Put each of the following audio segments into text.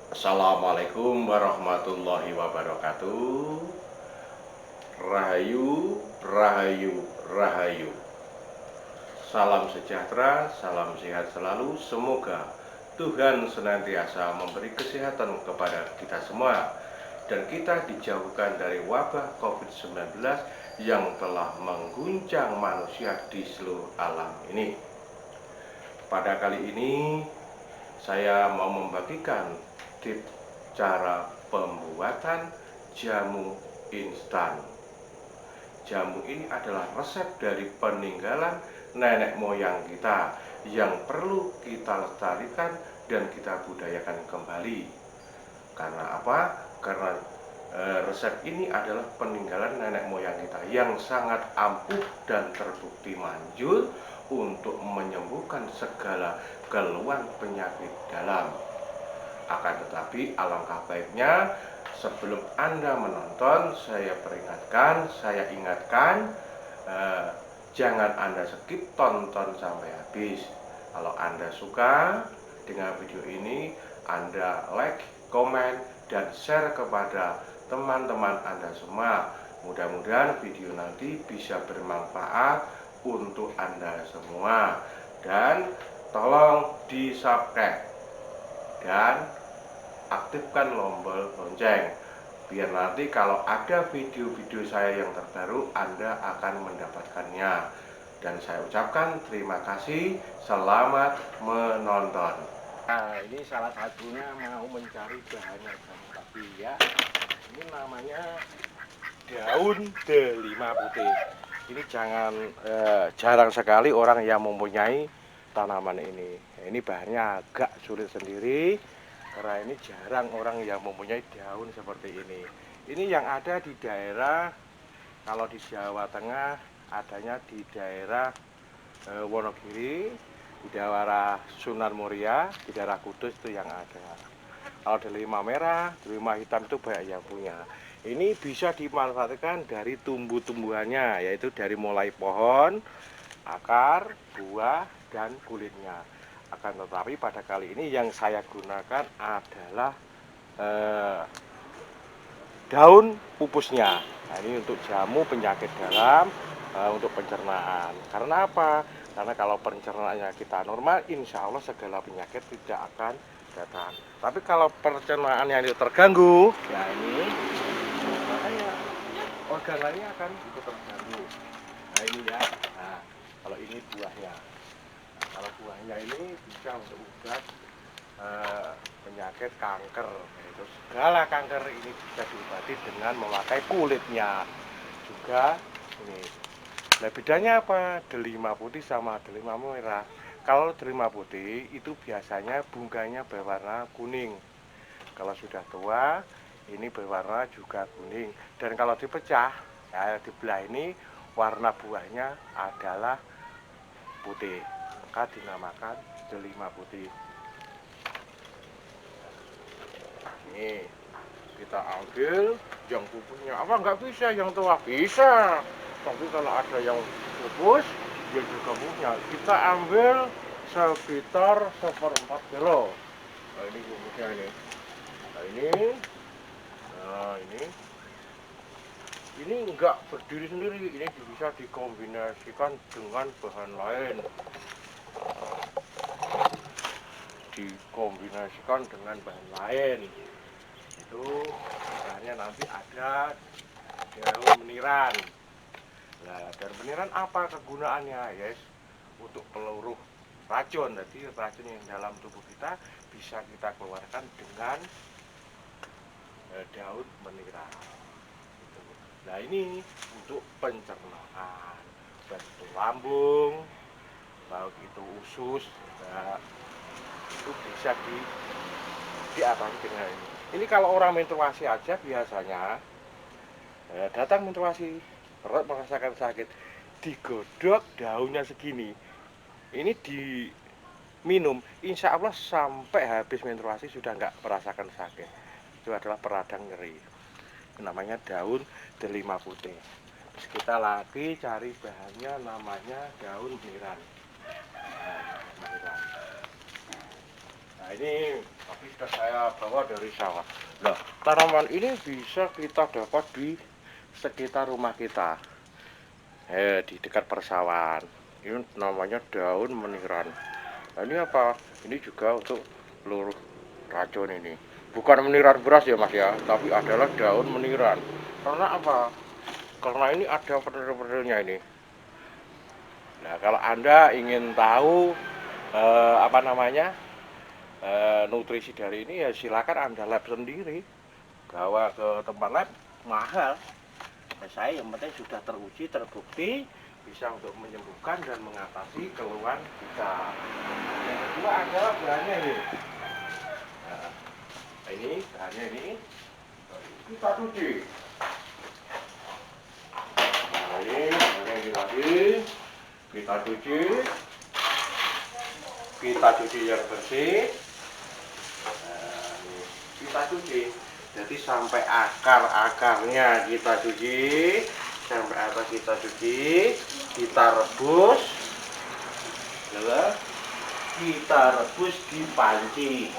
Assalamualaikum warahmatullahi wabarakatuh. Rahayu, rahayu, rahayu. Salam sejahtera, salam sehat selalu. Semoga Tuhan senantiasa memberi kesehatan kepada kita semua dan kita dijauhkan dari wabah COVID-19 yang telah mengguncang manusia di seluruh alam ini. Pada kali ini saya mau membagikan tips cara pembuatan jamu instan. Jamu ini adalah resep dari peninggalan nenek moyang kita yang perlu kita lestarikan dan kita budayakan kembali. Karena apa? Karena resep ini adalah peninggalan nenek moyang kita yang sangat ampuh dan terbukti manjur untuk menyembuhkan segala keluhan penyakit dalam. Akan tetapi alangkah baiknya sebelum Anda menonton, saya peringatkan, saya ingatkan, jangan Anda skip, tonton sampai habis. Kalau Anda suka dengan video ini, Anda like, komen, dan share kepada teman-teman Anda semua. Mudah-mudahan video nanti bisa bermanfaat untuk Anda semua. Dan tolong di subscribe dan aktifkan tombol lonceng biar nanti kalau ada video-video saya yang terbaru Anda akan mendapatkannya. Dan saya ucapkan terima kasih, selamat menonton. Nah, ini salah satunya mau mencari bahannya tapi ya. Ini namanya daun delima putih. Ini jarang sekali orang yang mempunyai tanaman ini. Ini bahannya agak sulit sendiri karena ini jarang orang yang mempunyai daun seperti ini. Ini yang ada di daerah, kalau di Jawa Tengah adanya di daerah Wonogiri, di daerah Sunan Muria, di daerah Kudus itu yang ada. Kalau delima merah, delima hitam itu banyak yang punya. Ini bisa dimanfaatkan dari tumbuh-tumbuhannya, yaitu dari mulai pohon, akar, buah, dan kulitnya. Akan tetapi pada kali ini yang saya gunakan adalah daun pupusnya. Nah, ini untuk jamu penyakit dalam, untuk pencernaan. Karena apa? Karena kalau pencernaannya kita normal, insya Allah segala penyakit tidak akan datang. Tapi kalau pencernaan yang terganggu, ya ini makanya organ lainnya akan ikut terganggu. Nah ini ya. Nah, kalau ini buahnya. Nah, kalau buahnya ini bisa untuk obat penyakit kanker, yaitu segala kanker ini bisa diobati dengan memakai kulitnya juga ini. Nah, bedanya apa delima putih sama delima merah? Kalau delima putih itu biasanya bunganya berwarna kuning, kalau sudah tua ini berwarna juga kuning, dan kalau dipecah ya dibelah ini warna buahnya adalah putih, maka dinamakan delima putih. Nih, kita ambil yang pupusnya. Apa nggak bisa yang tua? Bisa. Tapi kalau ada yang pupus, dia juga punya. Kita ambil sekitar 1/4 kilo. Nah, ini pupusnya ini. Nah, ini nggak berdiri sendiri. Ini bisa dikombinasikan dengan bahan lain. Dikombinasikan dengan bahan lain. Itu misalnya nanti ada daun meniran. Nah, daun meniran apa kegunaannya? Yes, untuk peluruh racun. Jadi racun yang dalam tubuh kita bisa kita keluarkan dengan daun meniran. Gitu. Nah, ini untuk pencernaan, baik itu lambung, baik itu usus, nah, itu bisa diatasi dengan ini. Ini kalau orang menstruasi aja biasanya datang menstruasi, perut merasakan sakit, digodok daunnya segini, ini diminum, insya Allah sampai habis menstruasi sudah nggak merasakan sakit. Itu adalah peradang nyeri. Namanya daun delima putih. Terus kita lagi cari bahannya, namanya daun meniran. Nah, ini tapi sudah saya bawa dari sawah. Nah, tanaman ini bisa kita dapat di sekitar rumah kita, di dekat persawahan. Ini namanya daun meniran. Nah, ini apa? Ini juga untuk peluru racun ini. Bukan meniran beras ya mas ya, tapi adalah daun meniran. Karena apa? Karena ini ada penir-penirnya ini. Nah, kalau Anda ingin tahu apa namanya nutrisi dari ini, ya silakan Anda lab sendiri, bawa ke tempat lab, mahal. Nah, saya yang penting sudah teruji, terbukti bisa untuk menyembuhkan dan mengatasi keluhan kita. Yang kedua adalah bahannya ini. Nah, ini bahannya ini kita cuci. Nah, ini lagi kita cuci. Kita cuci yang bersih. Nah, kita cuci. Jadi sampai akar-akarnya kita cuci, sampai atas kita cuci, kita rebus, ya, kita rebus di panci.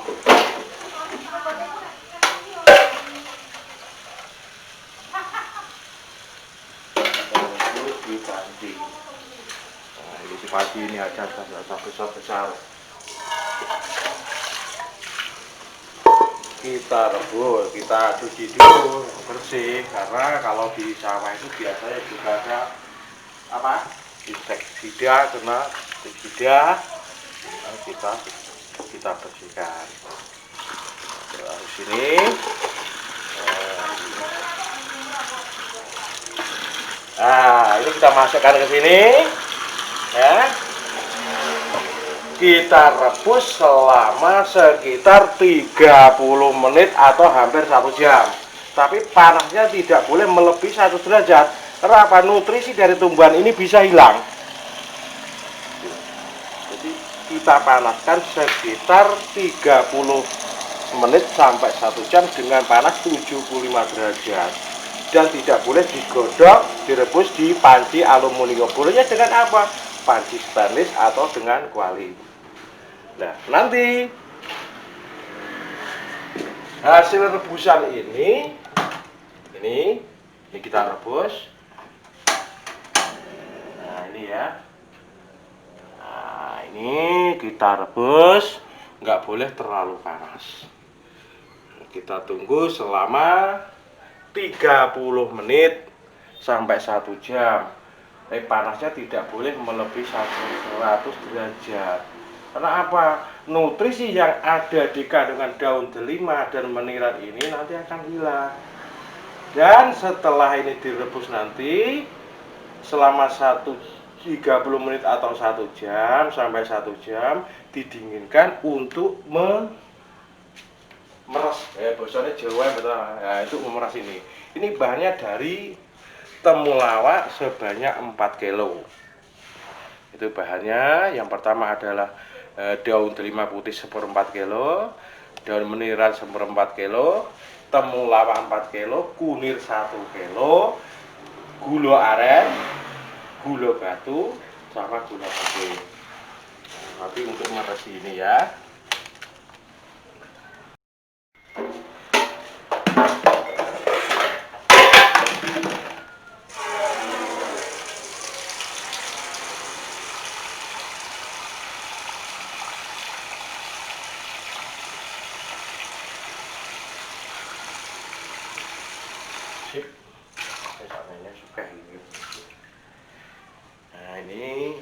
Rebus di panci. Nah, ini di panci ini ada besar-besar. Kita rebus, kita cuci dulu bersih, karena kalau di sawah itu biasanya juga ada apa, inseksida, kena inseksida. Nah, kita bersihkan. Nah, di sini nah ini kita masukkan ke sini ya. Kita rebus selama sekitar 30 menit atau hampir 1 jam. Tapi panasnya tidak boleh melebihi 1 derajat. Kenapa? Nutrisi dari tumbuhan ini bisa hilang. Jadi kita panaskan sekitar 30 menit sampai 1 jam dengan panas 75 derajat. Dan tidak boleh digodok, direbus di panci aluminium. Bolehnya dengan apa? Panci stainless atau dengan kuali. Nah, nanti hasil rebusan ini kita rebus. Nah, ini ya. Nah, ini kita rebus, nggak boleh terlalu panas. Kita tunggu selama 30 menit sampai 1 jam. Tapi panasnya tidak boleh melebihi 100 derajat. Karena apa? Nutrisi yang ada di kandungan daun delima dan meniran ini nanti akan hilang. Dan setelah ini direbus nanti selama 30 menit atau 1 jam sampai 1 jam didinginkan untuk meres. Bahasanya Jawa betul. Nah, itu memeras ini. Ini bahannya dari temulawak sebanyak 4 kilo. Itu bahannya. Yang pertama adalah daun delima putih 1/4 kilo, daun meniran 1/4 kilo, temulawak 4 kilo, kunir 1 kilo, gula aren, gula batu, sama gula putih. Tapi untuk meres ini ya. Nah, ini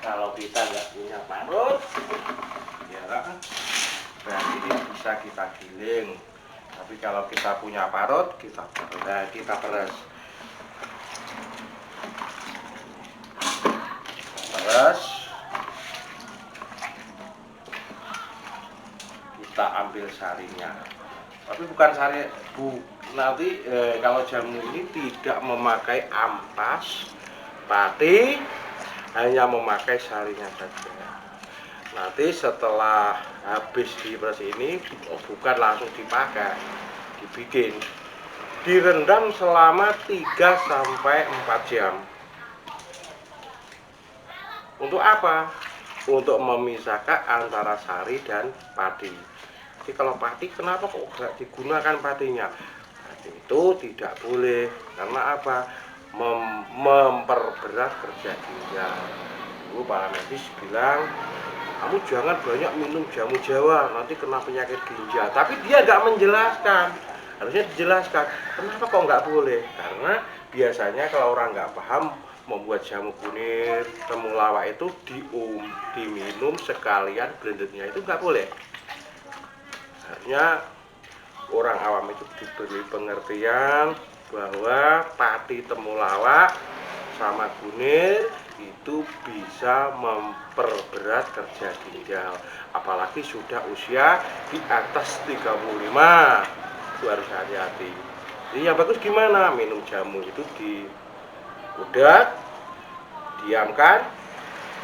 kalau kita nggak punya parut ya berarti ini bisa kita giling. Tapi kalau kita punya parut, kita peras. Kita ambil sarinya. Tapi bukan sari nanti kalau jamu ini tidak memakai ampas, pati, hanya memakai sarinya saja. Nanti setelah habis diperas ini, bukan langsung dipakai, dibikin, direndam selama 3 sampai 4 jam. Untuk apa? untuk memisahkan antara sari dan padi. Jadi kalau padi, kenapa kok nggak digunakan padinya? Padi itu tidak boleh, karena apa? Memperberat kerja ginjal. Dulu para medis bilang, kamu jangan banyak minum jamu Jawa, nanti kena penyakit ginjal. Tapi dia nggak menjelaskan. Harusnya dijelaskan, kenapa kok nggak boleh? Karena biasanya kalau orang nggak paham, membuat jamu kunir, temulawak itu diminum sekalian blendernya itu nggak boleh. Harusnya orang awam itu diberi pengertian bahwa pati temulawak sama kunir itu bisa memperberat kerja ginjal, apalagi sudah usia di atas 35, itu harus hati-hati. Jadi yang bagus gimana? Minum jamu itu udah diamkan,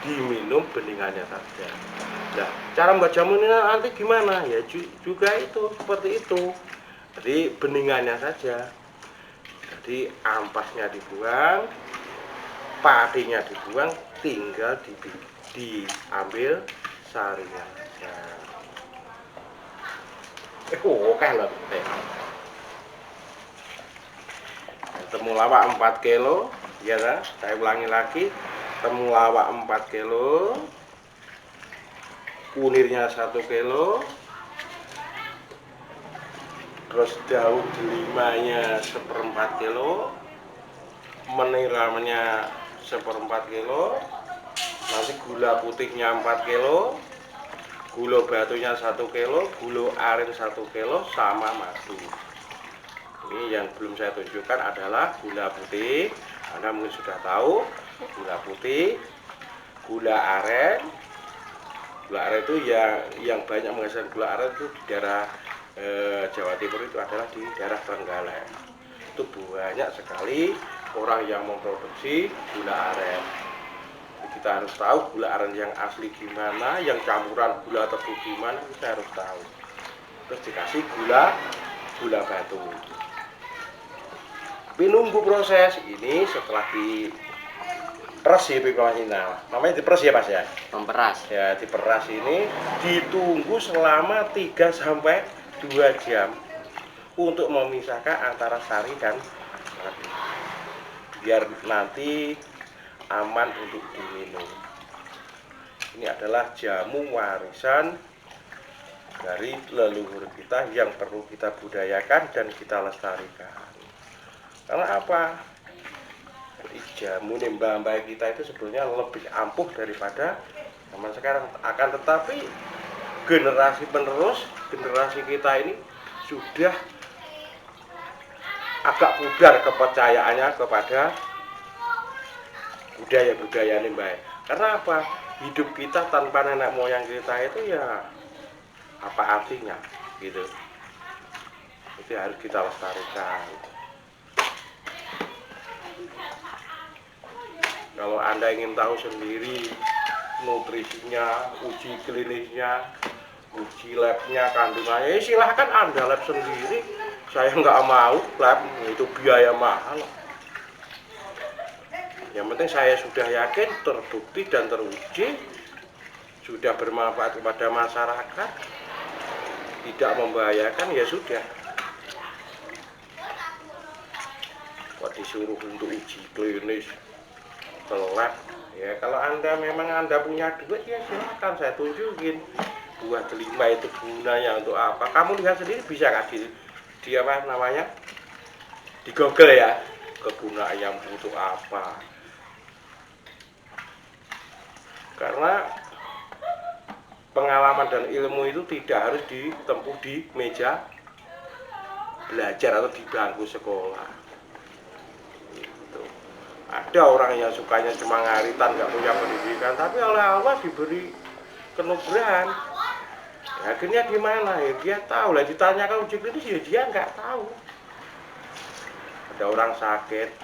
diminum beningannya saja. Nah, cara membuat jamu ini nanti gimana? Ya juga itu seperti itu. Jadi beningannya saja. Jadi ampasnya dibuang, padinya dibuang, tinggal diambil sarinya saja. Oke loh. Temulawak 4 kilo, ya kan? Saya ulangi lagi, temulawak 4 kilo, kunirnya 1 kilo, terus daun delimanya 1/4 kilo, meniramnya 1/4 kilo, nanti gula putihnya 4 kilo, gula batunya 1 kilo, gula aren 1 kilo, sama madu. Ini yang belum saya tunjukkan adalah gula putih. Anda mungkin sudah tahu gula putih, gula aren. Gula aren itu yang banyak menghasilkan gula aren itu di daerah Jawa Timur, itu adalah di daerah Trenggalek. Itu banyak sekali orang yang memproduksi gula aren. Jadi kita harus tahu gula aren yang asli gimana, yang campuran gula tebu gimana, kita harus tahu. Terus dikasih gula batu. Tapi nunggu proses ini setelah diperas ya, namanya diperas ya Mas ya? Memperas. Ya, diperas ini ditunggu selama 3-2 jam untuk memisahkan antara sari dan padi, biar nanti aman untuk diminum. Ini adalah jamu warisan dari leluhur kita yang perlu kita budayakan dan kita lestarikan. Karena apa? Jamu mbak-mbak kita itu sebetulnya lebih ampuh daripada zaman sekarang. Akan tetapi generasi penerus, generasi kita ini sudah agak pudar kepercayaannya kepada budaya-budaya ini mbak. Karena apa? Hidup kita tanpa nenek moyang kita itu ya apa artinya gitu. Itu harus kita lestarikan. Kalau Anda ingin tahu sendiri nutrisinya, uji klinisnya, uji labnya, kandungannya, silahkan Anda lab sendiri. Saya nggak mau lab, itu biaya mahal. Yang penting saya sudah yakin, terbukti dan teruji, sudah bermanfaat kepada masyarakat, tidak membahayakan, ya sudah. Kok disuruh untuk uji klinis ke lab? Ya kalau Anda memang Anda punya duit, ya silakan saya tunjukin buah delima itu gunanya untuk apa. Kamu lihat sendiri, bisa nggak di apa namanya, di Google ya, kegunaan yang butuh apa. Karena pengalaman dan ilmu itu tidak harus ditempuh di meja belajar atau di bangku sekolah. Ada orang yang sukanya cuma ngaritan, nggak punya pendidikan, tapi oleh Allah diberi kenugrahan. Ya, akhirnya gimana ya? Dia tahu lah, ditanyakan uji klinis ya dia nggak tahu. Ada orang sakit,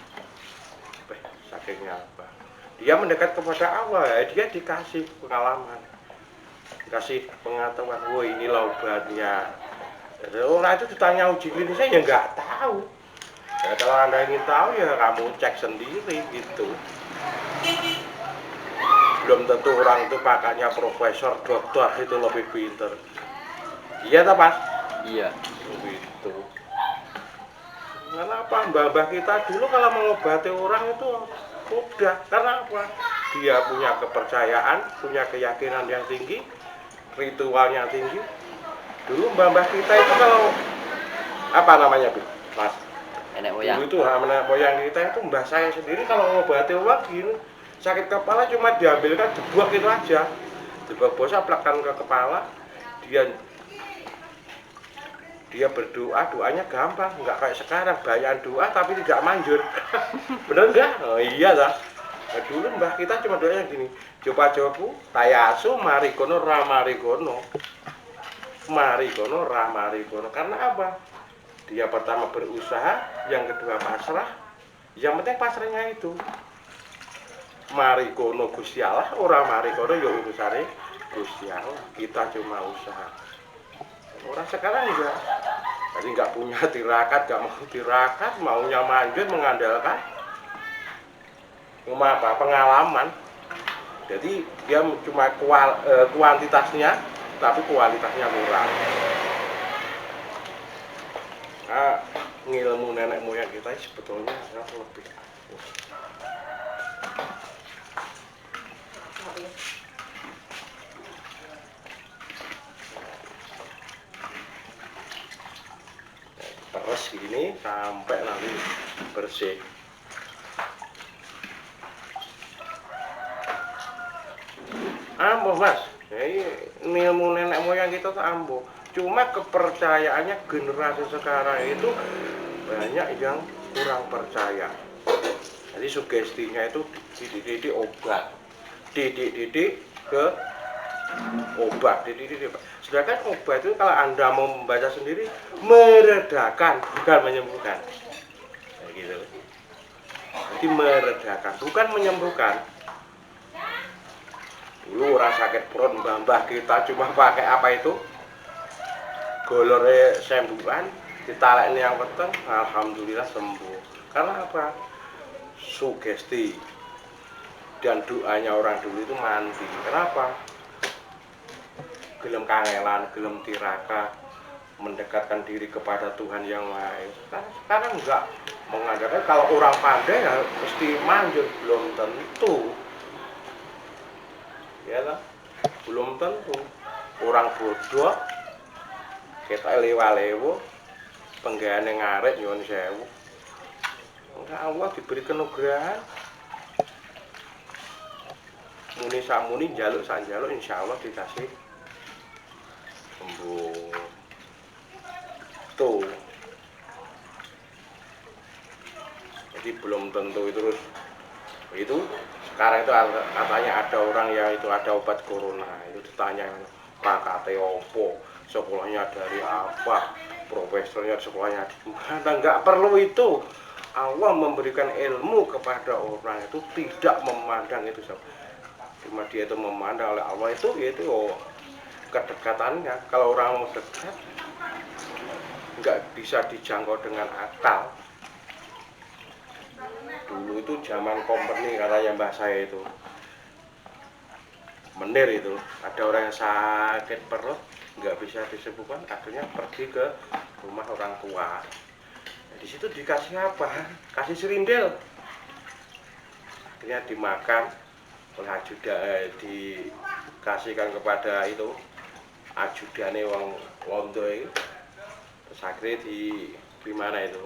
sakitnya apa? Dia mendekat kepada Allah, ya dia dikasih pengalaman, dikasih pengetahuan. Wah, inilah obatnya. Orang itu ditanya uji klinisnya ya nggak tahu. Ya, kalau Anda ingin tahu ya kamu cek sendiri gitu. belum tentu orang itu pakainya profesor, doktor itu lebih pinter. Iya tak Mas? Iya. Begitu. Kenapa mbah-mbah kita dulu kalau mengobati orang itu mudah? Karena apa? Dia punya kepercayaan, punya keyakinan yang tinggi, ritualnya tinggi. Dulu mbah-mbah kita itu kalau apa namanya Bu? Mas? Nenek Dulu moyang. itu nenek moyang kita itu mbah saya sendiri kalau mengobati orang gini, sakit kepala cuma diambilkan dibuang gitu aja. Dibawa plakkan ke kepala, dia berdoa, doanya gampang, nggak kayak sekarang banyak doa tapi tidak manjur. Bener nggak? Oh iya lah. Nah, dulu mbah kita cuma doanya gini, coba joku tayasu marikono ramarikono, marikono ramarikono. Karena apa? Dia pertama berusaha, yang kedua pasrah, yang penting pasrahnya itu marikono Gusti Allah, orang marikono ya urusane Gusti Allah. Kita cuma usaha. Orang sekarang enggak, jadi nggak punya tirakat, nggak mau tirakat, maunya manjur mengandalkan cuma apa pengalaman. Jadi dia cuma kuantitasnya, tapi kualitasnya kurang. Nah, ngilmu nenek moyang kita sebetulnya sangat lebih. Peres gini sampai nanti bersih. Ambo Mas, ini ilmu nenek moyang kita tuh ambo. Cuma kepercayaannya generasi sekarang itu banyak yang kurang percaya. Jadi sugestinya itu dididik obat, didik ke obat, didik. Sedangkan obat itu kalau Anda mau membaca sendiri meredakan, bukan menyembuhkan. Kayak gitu. Jadi meredakan, bukan menyembuhkan. Dulu orang sakit perut mbah kita cuma pakai apa itu? Golore sembuhan, ditalekne yang weteng, alhamdulillah sembuh. Karena apa? Sugesti dan doanya orang dulu itu manti. Kenapa? Gelem kangelan, gelem tiraka, mendekatkan diri kepada Tuhan yang Maha Esa. Sekarang enggak mengandalkan kalau orang pandai ya mesti manjur, belum tentu. Ya lah, belum tentu. Orang bodoh kita lewa-lewo penggane ngarit nyuwun sewu. Enggak, Allah diberi kenugrahan. Muni samuni njaluk sak njaluk insyaallah dikasih sembuh. Tuh. Jadi belum tentu itu terus itu sekarang itu katanya ada orang yang itu ada obat corona itu ditanya pakate opo, sekolahnya dari apa, profesornya sekolahnya di mana. Nggak perlu itu. Allah memberikan ilmu kepada orang itu tidak memandang itu, cuma dia itu memandang oleh Allah itu yaitu kedekatannya. Kalau orang mau dekat nggak bisa dijangkau dengan akal. Dulu itu zaman company katanya mbah saya itu menir itu ada orang yang sakit perut nggak bisa disembuhkan, akhirnya pergi ke rumah orang tua. Nah, di situ dikasih apa? Kasih serindel, akhirnya dimakan oleh ajudan, dikasihkan kepada itu ajudane wong londo itu. Terus akhirnya di mana itu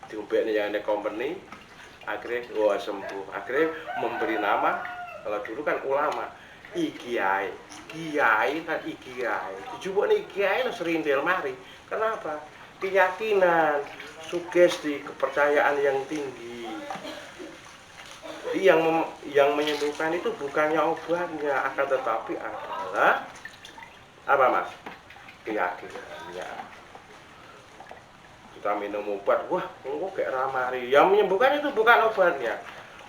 diombeknya yang ada company, akhirnya wah sembuh. Akhirnya memberi nama, kalau dulu kan ulama ikiai, kiai dan ikiai, dijubuk nih kiai lo serindel mari. Kenapa? Keyakinan, sugesti, kepercayaan yang tinggi. Jadi yang menyembuhkan itu bukannya obatnya, akan tetapi adalah apa Mas? Keyakinannya. Kita minum obat, wah kok kayak ramari. Yang menyembuhkan itu bukan obatnya.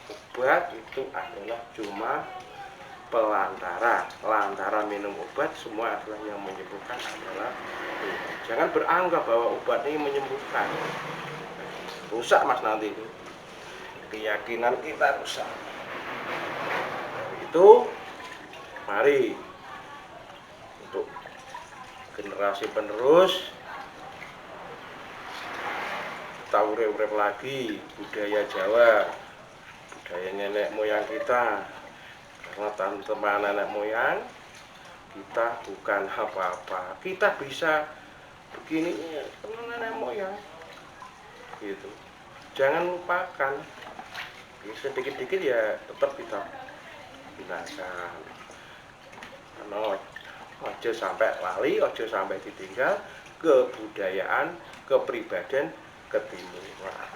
Obat itu adalah cuma pelantara. Lantaran minum obat, semua adalah yang menyembuhkan adalah Tuhan. Jangan beranggap bahwa obat ini menyembuhkan. Rusak Mas nanti itu. Keyakinan kita rusak. itu mari untuk generasi penerus kita urip-urip lagi budaya Jawa, budaya nenek moyang kita. Karena tanpa nenek moyang kita bukan apa-apa. Kita bisa begini karena nenek moyang gitu. Jangan lupakan, sedikit-dikit ya tetap kita gunakan. Karena ojo sampai lali, ojo sampai ditinggal kebudayaan, kepribadian, ketimuran,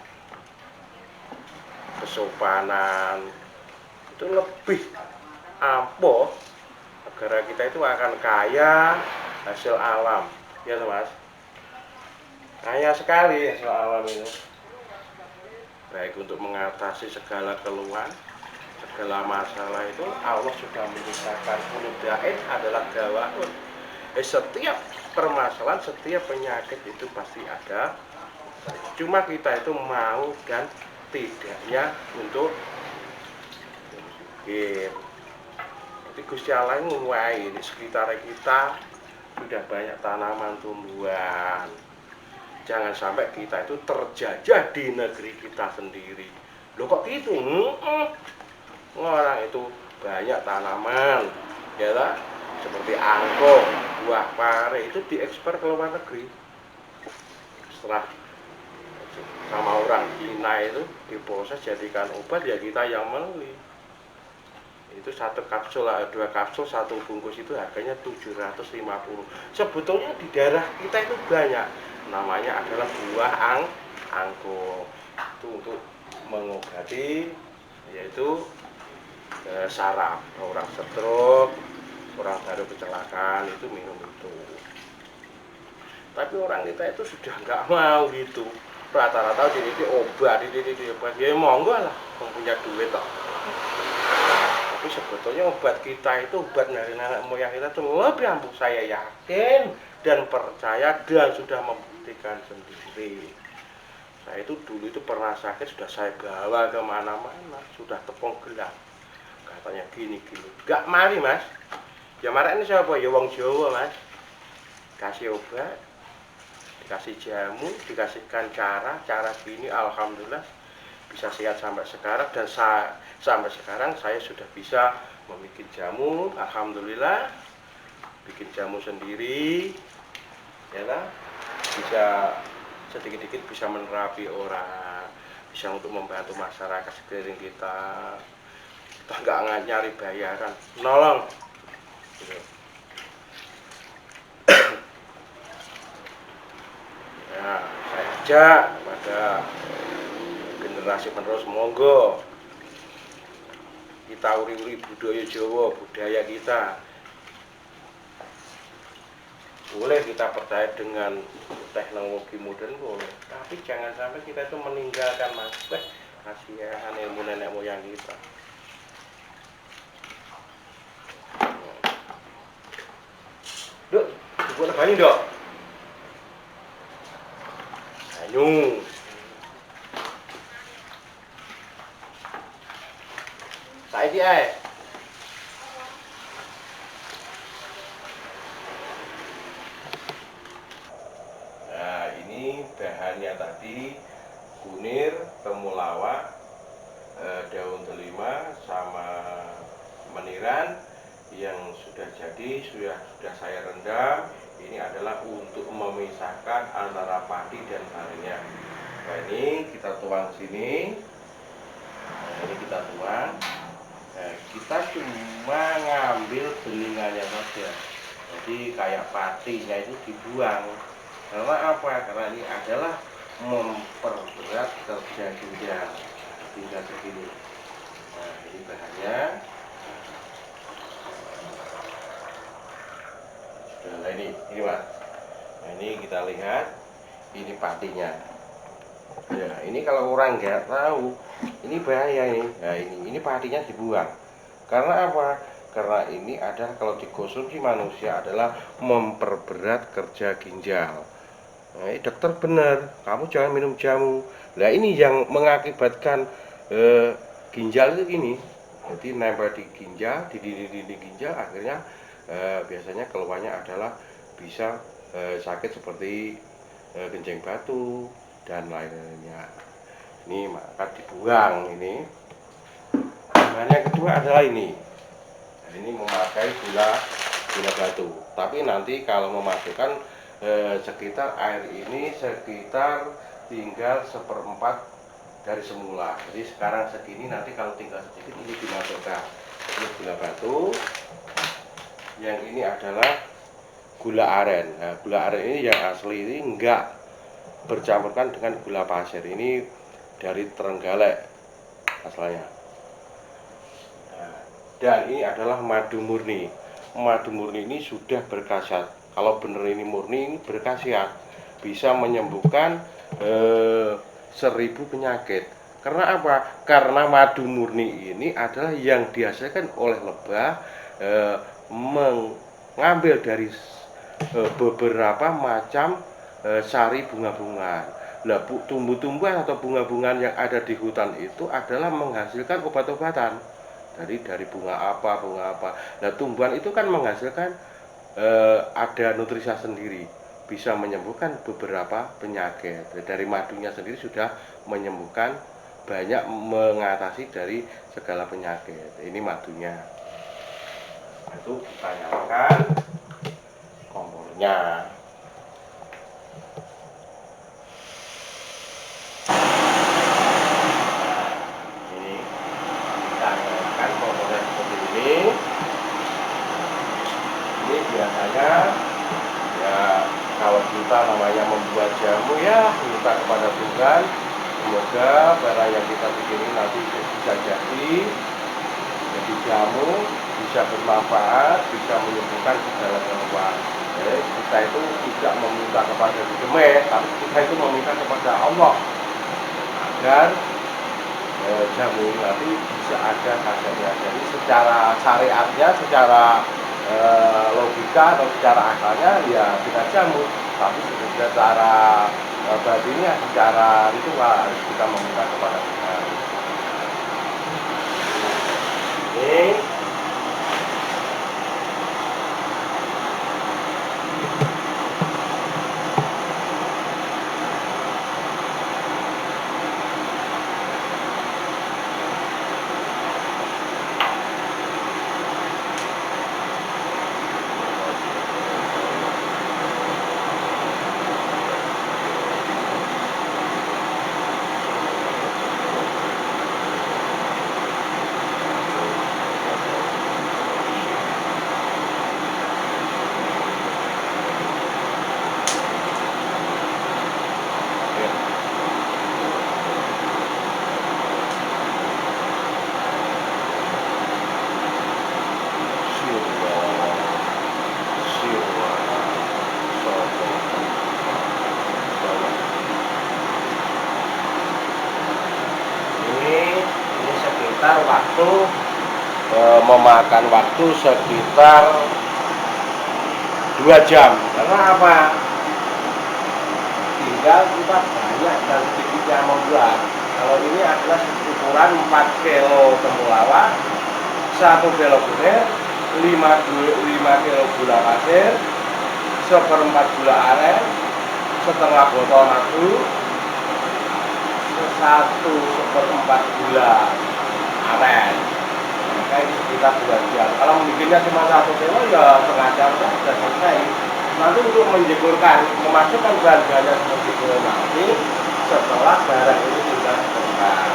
kesopanan itu lebih ampuh. Negara kita itu akan kaya hasil alam, ya Mas. Kaya sekali hasil alam itu, baik untuk mengatasi segala keluhan, segala masalah itu Allah sudah menciptakan mudain adalah gawaun. Setiap permasalahan, setiap penyakit itu pasti ada. Cuma kita itu mau dan tidaknya untuk berpikir. Jadi Gusti Allah menguasai di sekitar kita sudah banyak tanaman tumbuhan. Jangan sampai kita itu terjajah di negeri kita sendiri. Loh kok gitu? Orang itu banyak tanaman, ya lah, seperti angkor, buah pare itu diekspor ke luar negeri. Setelah sama orang Cina itu diproses jadikan obat, ya kita yang beli. Itu satu kapsul, dua kapsul, satu bungkus itu harganya 750. Sebetulnya di daerah kita itu banyak. Namanya adalah buah angkor. Itu untuk mengobati, yaitu saraf. Orang stroke, orang baru kecelakaan itu minum itu. Tapi orang kita itu sudah nggak mau gitu. Rata-rata ini obat, ya monggo lah, punya duit toh. Tapi sebetulnya obat kita itu, obat dari nenek moyang kita itu lebih ampuh, saya yakin dan percaya dan sudah membuktikan sendiri. Saya itu dulu itu pernah sakit, sudah saya bawa kemana-mana, sudah tepung gelang. Katanya gini-gini, gak mari Mas. Ya marah ini siapa? Ya wong Jawa Mas. Kasih obat, dikasih jamu, dikasihkan cara gini, alhamdulillah bisa sehat sampai sekarang. Dan sampai sekarang saya sudah bisa membuat jamu, alhamdulillah, bikin jamu sendiri, ya lah, bisa sedikit-sedikit bisa menerapi orang, bisa untuk membantu masyarakat sekeliling kita. Kita nggak nyari bayaran, nolong gitu. Nah, saya ajak pada generasi penerus, monggo kita uri-uri budaya Jawa, budaya kita. Boleh kita percaya dengan teknologi modern, boleh, tapi jangan sampai kita itu meninggalkan kasihan ilmu nenek moyang kita. Dok, dibuat apa ini dok? Banyu. Saiki ae. Nah, ini bahannya tadi kunir, temulawak, daun delima sama meniran yang sudah jadi, sudah saya rendam. Ini adalah untuk memisahkan antara padi dan sarinya. Nah, ini kita tuang sini. Nah, ini kita tuang. Nah, kita cuma ngambil beningannya saja. Jadi kayak patinya itu dibuang. Karena apa? Karena ini adalah memperberat kerja ginjal. Tinggal segini. Nah, ini bahannya. Nah, ini Mas. Nah, ini kita lihat, ini patinya. Ya, ini kalau orang nggak tahu, ini bahaya ini. Nah, ini patinya dibuang. Karena apa? Karena ini adalah kalau dikonsumsi manusia adalah memperberat kerja ginjal. Nah, dokter benar, kamu jangan minum jamu. Nah, ini yang mengakibatkan ginjal itu gini. Jadi nempel di ginjal, di dinding-dinding ginjal, akhirnya biasanya keluarnya adalah bisa sakit seperti kencing batu dan lain-lainnya. Ini maka dibuang ini. Dan yang kedua adalah ini. Nah, ini memakai gula batu. Tapi nanti kalau memasukkan sekitar air ini sekitar tinggal 1/4 dari semula. Jadi sekarang segini, nanti kalau tinggal sedikit ini dimasukkan. Ini gula batu. Yang ini adalah gula aren. Nah, gula aren ini yang asli ini enggak bercampurkan dengan gula pasir. Ini dari Trenggalek asalnya. Nah, dan ini adalah madu murni. Madu murni ini sudah berkhasiat. Kalau benar ini murni, ini berkhasiat, bisa menyembuhkan 1000 penyakit. Karena apa? Karena madu murni ini adalah yang dihasilkan oleh lebah mengambil dari beberapa macam sari bunga-bunga. Nah, tumbuh-tumbuhan atau bunga-bungaan yang ada di hutan itu adalah menghasilkan obat-obatan. Dari bunga apa. Nah, tumbuhan itu kan menghasilkan ada nutrisi sendiri, bisa menyembuhkan beberapa penyakit. Dari madunya sendiri sudah menyembuhkan banyak, mengatasi dari segala penyakit. Ini madunya. Itu kita nyalakan kompornya. Ini kita nyalakan kompornya seperti ini. Ini biasanya ya kalau kita namanya membuat jamu, ya minta kepada Tuhan semoga barang yang kita bikin ini nanti bisa jadi jamu, bisa bermanfaat, bisa menyembuhkan segala gangguan. Jadi kita itu tidak meminta kepada Demet, tapi kita itu meminta kepada Allah agar jamu ini nanti bisa ada khasiatnya. Jadi secara syariatnya, secara logika atau secara akalnya ya kita jamu, tapi secara batinnya, secara ritual harus kita meminta kepada Tuhan. Ini sekitar waktu memakan waktu sekitar 2 jam. Karena apa? Tinggal kita banyak dan sedikitnya membuat. Kalau ini adalah ukuran 4 kilo temulawak, 1 kilo gula, 5 kilo gula pasir, 1/4 gula aren, setengah botol madu, 1/4 gula aren. Maka ini sekitar 2 jam. Kalau membuatnya cuma 1 kilo ya setengah jam sudah selesai. Nanti untuk menjeburkan, memasukkan bahan-bahannya seperti itu nanti setelah barang ini sudah dibongkar.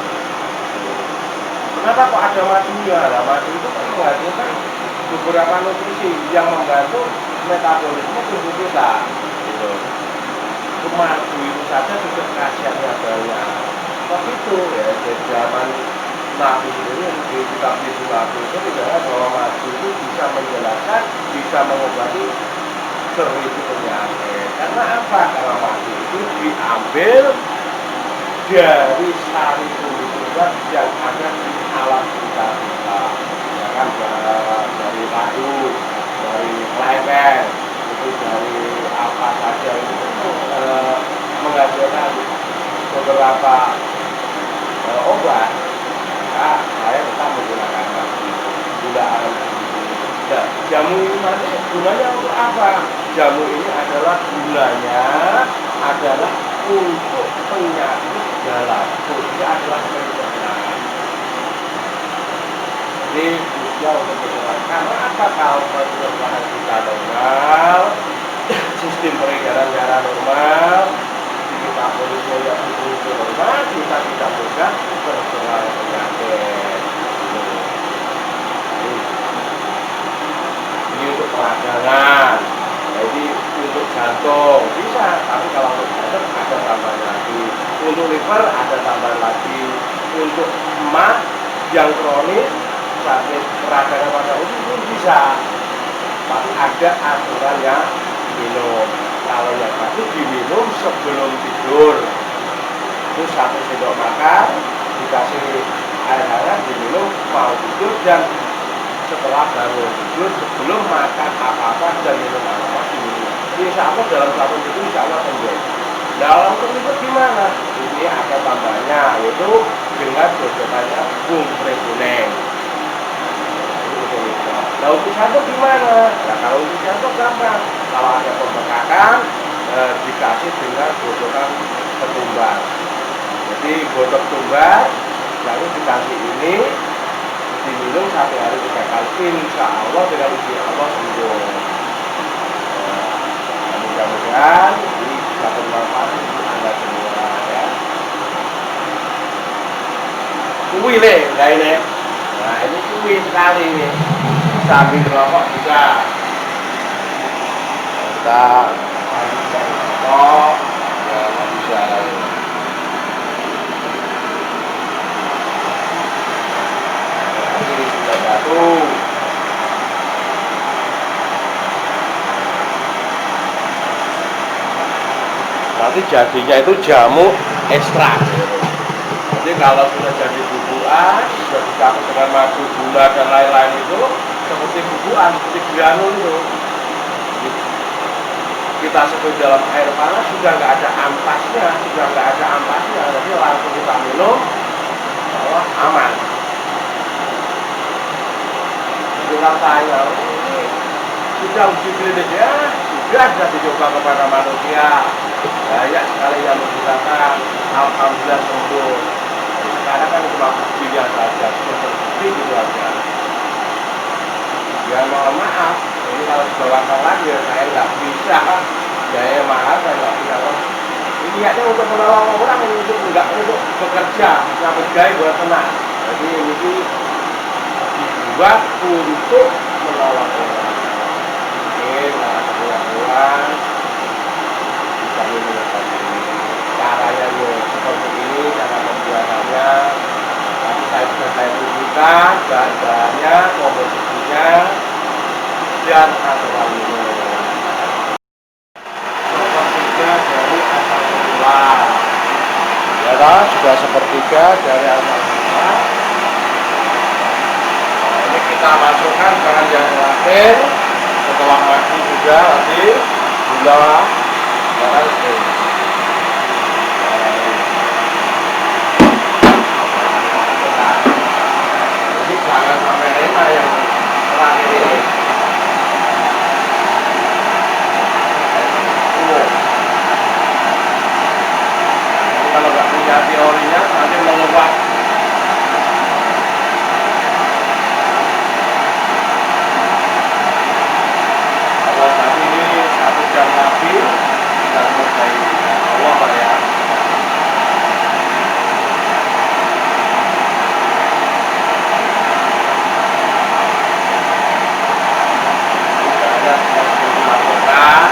Kenapa kok ada madunya? Nah, madu itu kan menghasilkan beberapa nutrisi yang membantu metabolisme tubuh kita. Gitu. Madu itu saja sudah khasiatnya banyak. Tapi itu ya dari zaman Nabi ini di kitab Nabi itu tidak bahwa madu itu bisa menjelaskan, bisa mengobati 1000 penyakit. Karena apa? Karena madu itu diambil dari sari tumbuhan yang ada di alam sekitar kita. Ya kan, dari madu, dari kelewet, itu dari apa saja itu menghasilkan beberapa obat. Nah, saya tetap menggunakan madu. jamu ini nanti gunanya untuk apa? Jamu ini adalah gunanya adalah untuk penyakit dalam. Ini adalah pencernaan. Jadi bisa untuk pencernaan. Karena apa? Kalau pencernaan kita normal, sistem peredaran darah normal, kita metabolisme yang normal, kita tidak mudah terserang penyakit. Ini untuk peradangan, jadi untuk jantung bisa, tapi kalau untuk jantung ada tambahan lagi, untuk liver ada tambahan lagi, untuk emak yang kronis sakit peradangan pada usus pun bisa, tapi ada aturan yang minum. Kalau yang satu diminum sebelum tidur, itu 1 sendok makan dikasih air hangat diminum mau tidur, dan setelah bangun tidur sebelum makan apa-apa dan minum apa-apa diminum. Insya Allah dalam 1 minggu insya Allah sembuh. Dalam itu gimana? Ini ada tambahannya, yaitu dengan gojokannya kumre kuning. Nah untuk jantung gimana? Nah kalau untuk jantung gampang. Kalau ada pembengkakan dikasih dengan gojokan ketumbar. Jadi godok tumbar, lalu dikasih ini, diminum 1 hari 3 kali, insya Allah dengan izin Allah sembuh. Mudah-mudahan ini bisa bermanfaat untuk Anda semua ya. Kuwi le, nah ini. Nah ini kuwi sekali ini. Sambil rokok juga. Kita sambil rokok ya bisa. Ini sudah satu. Nanti jadinya itu jamu ekstrak. Jadi kalau sudah jadi bubuan, sudah dicampur dengan madu, gula dan lain-lain itu seperti bubuan, seperti granul itu. Kita sebut dalam air panas sudah nggak ada ampasnya, jadi langsung kita minum, bahwa aman. Kita tanya, ini sudah uji klinis ya? Sudah dicoba kepada manusia. Banyak sekali yang menggunakan, alhamdulillah sembuh. Sekarang kan cuma buktinya saja, seperti itu aja. Ya mohon maaf, ini kalau dibawakan lagi saya nggak bisa, biaya mahal saya nggak bisa. Ini niatnya untuk menolong orang, untuk nggak untuk bekerja, nggak bergaya buat tenang. Jadi ini dibuat untuk menolong orang. Mungkin ada uang bisa menggunakan ini. Caranya seperti ini, cara pembuatannya. Nanti saya tunjukkan bahan-bahannya, komposisinya, dan aturan minum. Sepertiga dari asal mula. Ya kan, sudah sepertiga dari asal mula. Nah, ini kita masukkan bahan yang terakhir. Setelah mati juga nanti gula darah itu. Jadi jangan sampai lena yang terakhir ini. Kalau nggak punya teorinya nanti meluap. Kalau tadi ini 1 jam lagi kita selesai. Allah Pak ya. Ada seperti dilakukan.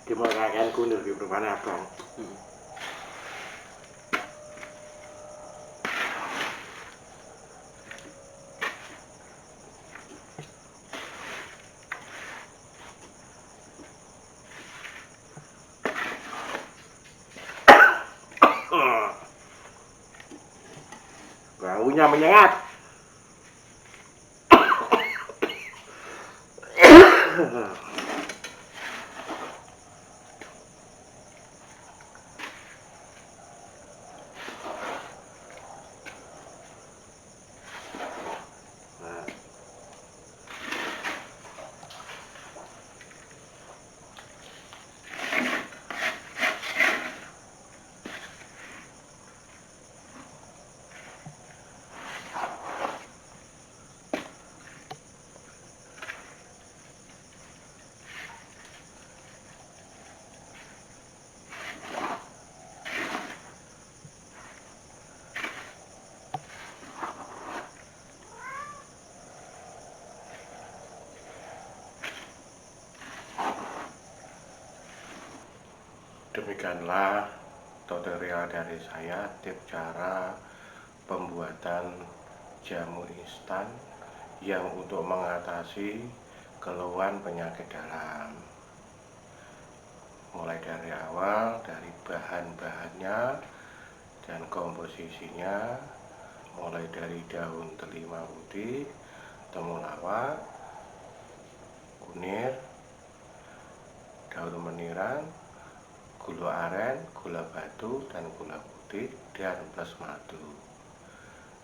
Gimana kakek kunir di perumahan abang. baunya menyengat. Nah, demikianlah tutorial dari saya, tips cara pembuatan jamu instan yang untuk mengatasi keluhan penyakit dalam. Mulai dari awal, dari bahan-bahannya dan komposisinya, mulai dari daun delima putih, temulawak, kunir, daun meniran, gula aren, gula batu, dan gula putih, dan plus madu.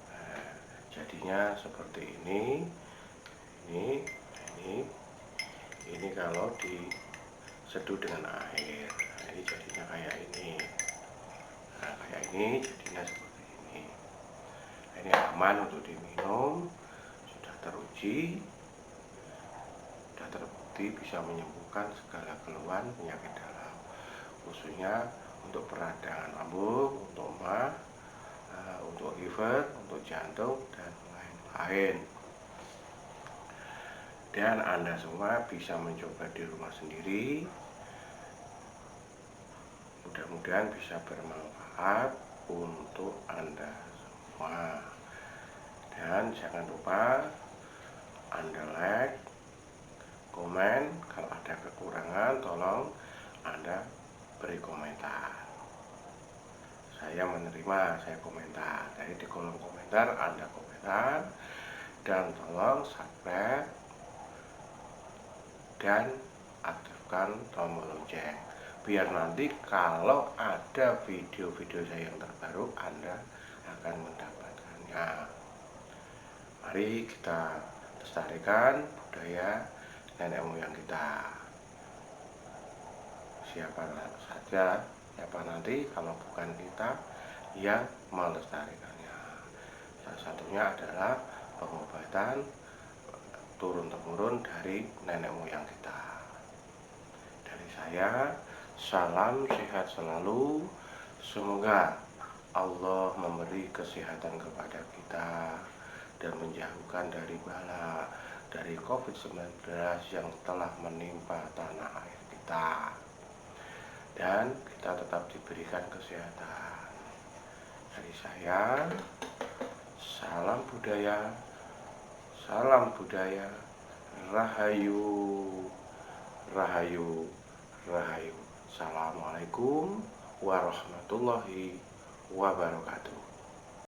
Nah, jadinya seperti ini. Ini kalau diseduh dengan air, nah, ini jadinya kayak ini. Nah, kayak ini jadinya seperti ini. Nah, ini aman untuk diminum, sudah teruji, sudah terbukti bisa menyembuhkan segala keluhan penyakit dalam, khususnya untuk peradangan lambung, untuk mah, untuk liver, untuk jantung, dan lain-lain. Dan Anda semua bisa mencoba di rumah sendiri. Mudah-mudahan bisa bermanfaat untuk Anda semua. Dan jangan lupa Anda like, komen. Kalau ada kekurangan tolong Anda beri komentar. Saya menerima, saya komentar. Jadi di kolom komentar Anda komentar, dan tolong subscribe dan aktifkan tombol lonceng biar nanti kalau ada video-video saya yang terbaru Anda akan mendapatkannya. Mari kita lestarikan budaya nenek moyang kita. Siapa nanti kalau bukan kita yang melestarikannya. Salah satunya adalah pengobatan turun-temurun dari nenek moyang kita. Dari saya, salam sehat selalu. Semoga Allah memberi kesehatan kepada kita dan menjauhkan dari bala dari COVID-19 yang telah menimpa tanah air kita, dan kita tetap diberikan kesehatan. Dari saya, salam budaya, rahayu, rahayu, rahayu. Assalamualaikum warahmatullahi wabarakatuh.